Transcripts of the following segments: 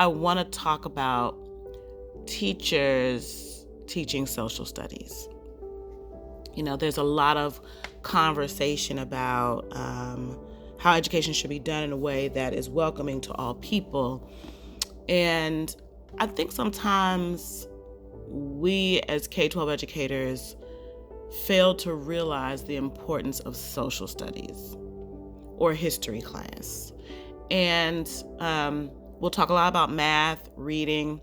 I want to talk about teachers teaching social studies. There's a lot of conversation about how education should be done in a way that is welcoming to all people. And I think sometimes we as K12 educators fail to realize the importance of social studies or history class. And we'll talk a lot about math, reading.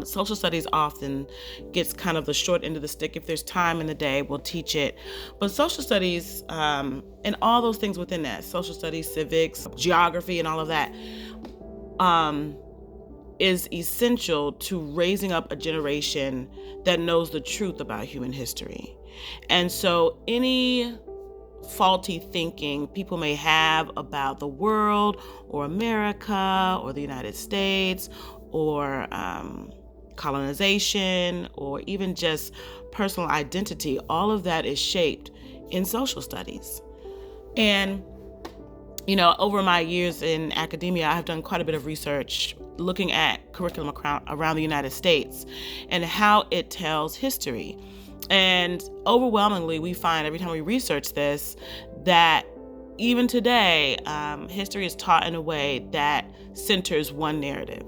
Social studies often gets kind of the short end of the stick. If there's time in the day, we'll teach it. But social studies and all those things within that, social studies, civics, geography, and all of that, is essential to raising up a generation that knows the truth about human history. And so any faulty thinking people may have about the world or America or the United States or colonization or even just personal identity, all of that is shaped in social studies. And, over my years in academia, I have done quite a bit of research looking at curriculum around the United States and how it tells history. And overwhelmingly, we find every time we research this that even today, history is taught in a way that centers one narrative.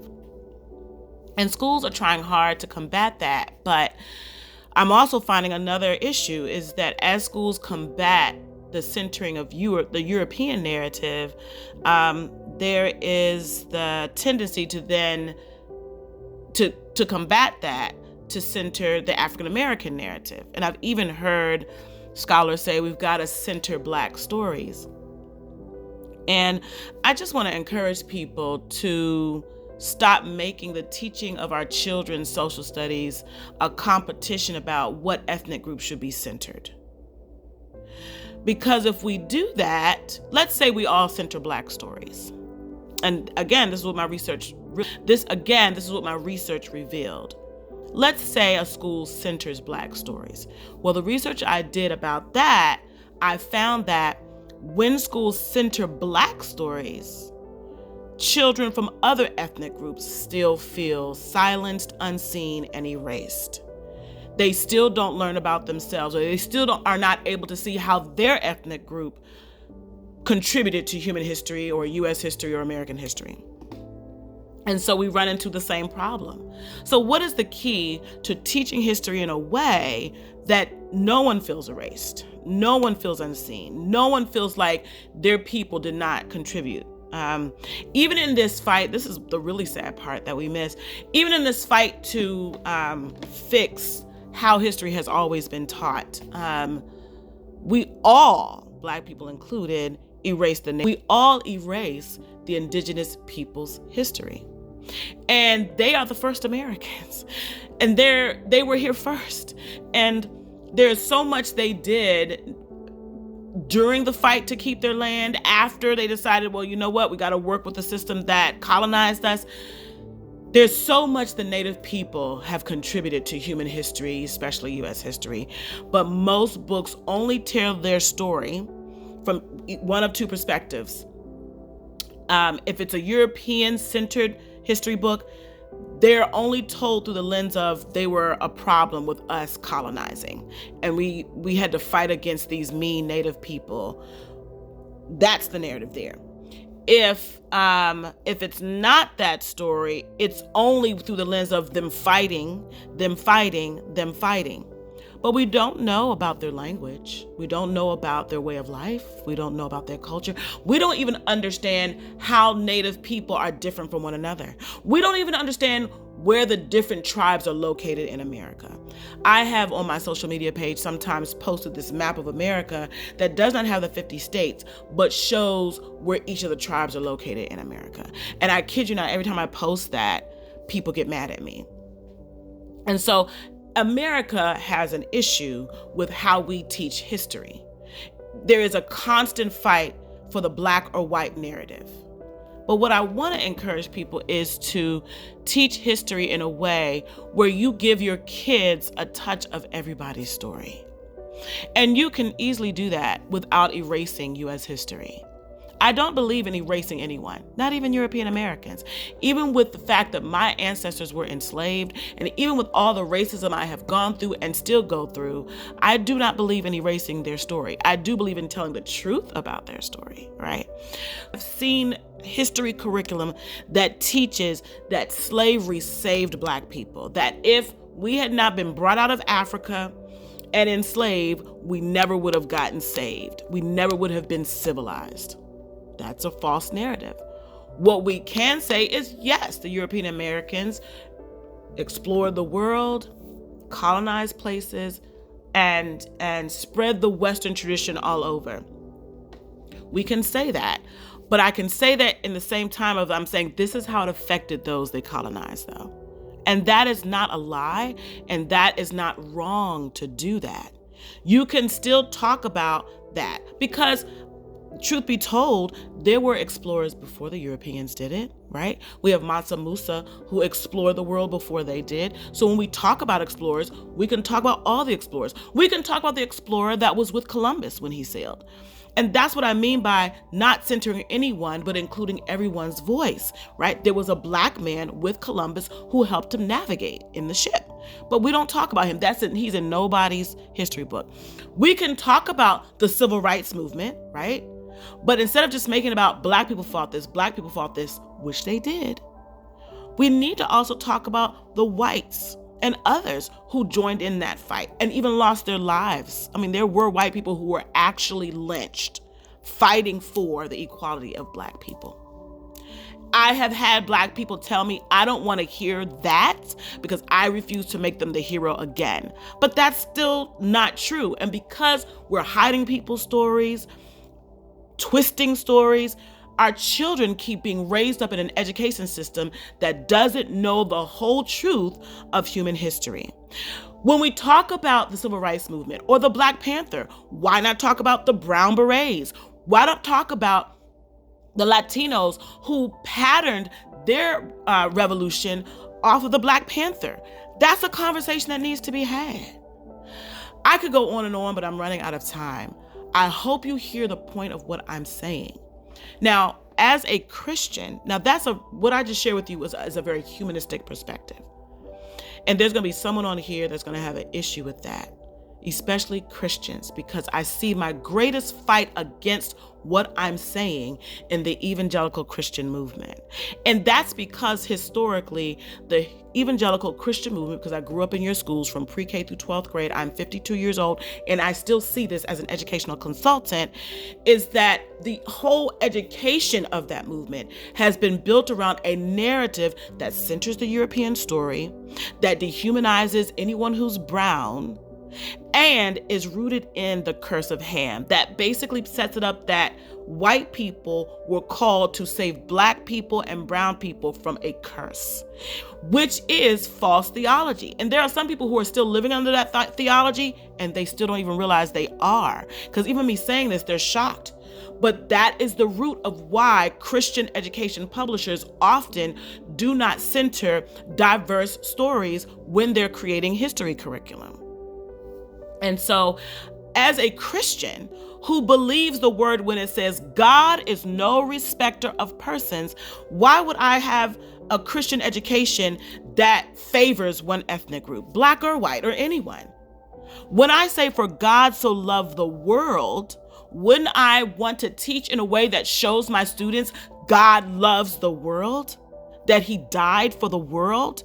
And schools are trying hard to combat that. But I'm also finding another issue is that as schools combat the centering of the European narrative, there is the tendency to then to combat that, to center the African American narrative. And I've even heard scholars say we've got to center Black stories. And I just want to encourage people to stop making the teaching of our children's social studies a competition about what ethnic group should be centered. Because if we do that, let's say we all center Black stories. And again, this is what my research revealed. Let's say a school centers Black stories. Well, the research I did about that, I found that when schools center Black stories, children from other ethnic groups still feel silenced, unseen, and erased. They still don't learn about themselves, or they still are not able to see how their ethnic group contributed to human history or U.S. history or American history. And so we run into the same problem. So what is the key to teaching history in a way that no one feels erased, no one feels unseen, no one feels like their people did not contribute? Even in this fight, this is the really sad part that we miss, even in this fight to fix how history has always been taught, we all, Black people included, we all erase the indigenous people's history. And they are the first Americans. And they were here first. And there's so much they did during the fight to keep their land, after they decided, well, you know what, we got to work with the system that colonized us. There's so much the Native people have contributed to human history, especially U.S. history. But most books only tell their story from one of two perspectives. If it's a European-centered history book, they're only told through the lens of they were a problem with us colonizing, and we had to fight against these mean Native people. That's the narrative there. If it's not that story, it's only through the lens of them fighting. But we don't know about their language. We don't know about their way of life. We don't know about their culture. We don't even understand how Native people are different from one another. We don't even understand where the different tribes are located in America. I have on my social media page sometimes posted this map of America that does not have the 50 states, but shows where each of the tribes are located in America. And I kid you not, every time I post that, people get mad at me. And so America has an issue with how we teach history. There is a constant fight for the Black or white narrative. But what I want to encourage people is to teach history in a way where you give your kids a touch of everybody's story. And you can easily do that without erasing U.S. history. I don't believe in erasing anyone, not even European Americans. Even with the fact that my ancestors were enslaved, and even with all the racism I have gone through and still go through, I do not believe in erasing their story. I do believe in telling the truth about their story, right? I've seen history curriculum that teaches that slavery saved Black people, that if we had not been brought out of Africa and enslaved, we never would have gotten saved. We never would have been civilized. That's a false narrative. What we can say is, yes, the European Americans explored the world, colonized places, and spread the Western tradition all over. We can say that. But I can say that in the same time of I'm saying this is how it affected those they colonized, though. And that is not a lie, and that is not wrong to do that. You can still talk about that because, truth be told, there were explorers before the Europeans did it, right? We have Mansa Musa who explored the world before they did. So when we talk about explorers, we can talk about all the explorers. We can talk about the explorer that was with Columbus when he sailed. And that's what I mean by not centering anyone, but including everyone's voice, right? There was a Black man with Columbus who helped him navigate in the ship. But we don't talk about him. He's in nobody's history book. We can talk about the civil rights movement, right? But instead of just making it about Black people fought this, which they did, we need to also talk about the whites and others who joined in that fight and even lost their lives. I mean, there were white people who were actually lynched fighting for the equality of Black people. I have had Black people tell me, I don't want to hear that because I refuse to make them the hero again. But that's still not true. And because we're hiding people's stories, twisting stories, our children keep being raised up in an education system that doesn't know the whole truth of human history. When we talk about the Civil Rights Movement or the Black Panther, why not talk about the Brown Berets? Why not talk about the Latinos who patterned their revolution off of the Black Panther? That's a conversation that needs to be had. I could go on and on, but I'm running out of time. I hope you hear the point of what I'm saying. Now, as a Christian, what I just shared with you is a very humanistic perspective. And there's going to be someone on here that's going to have an issue with that, especially Christians, because I see my greatest fight against what I'm saying in the evangelical Christian movement. And that's because historically, the evangelical Christian movement, because I grew up in your schools from pre-K through 12th grade, I'm 52 years old, and I still see this as an educational consultant, is that the whole education of that movement has been built around a narrative that centers the European story, that dehumanizes anyone who's brown, and is rooted in the curse of Ham, that basically sets it up that white people were called to save Black people and brown people from a curse, which is false theology. And there are some people who are still living under that theology, and they still don't even realize they are. Because even me saying this, they're shocked. But that is the root of why Christian education publishers often do not center diverse stories when they're creating history curriculum. And so, as a Christian who believes the word when it says God is no respecter of persons, why would I have a Christian education that favors one ethnic group, Black or white or anyone? When I say for God so loved the world, wouldn't I want to teach in a way that shows my students God loves the world, that he died for the world?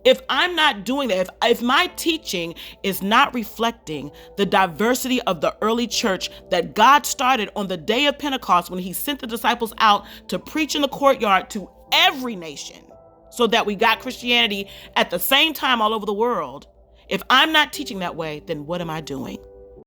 If I'm not doing that, if my teaching is not reflecting the diversity of the early church that God started on the day of Pentecost when he sent the disciples out to preach in the courtyard to every nation so that we got Christianity at the same time all over the world, if I'm not teaching that way, then what am I doing?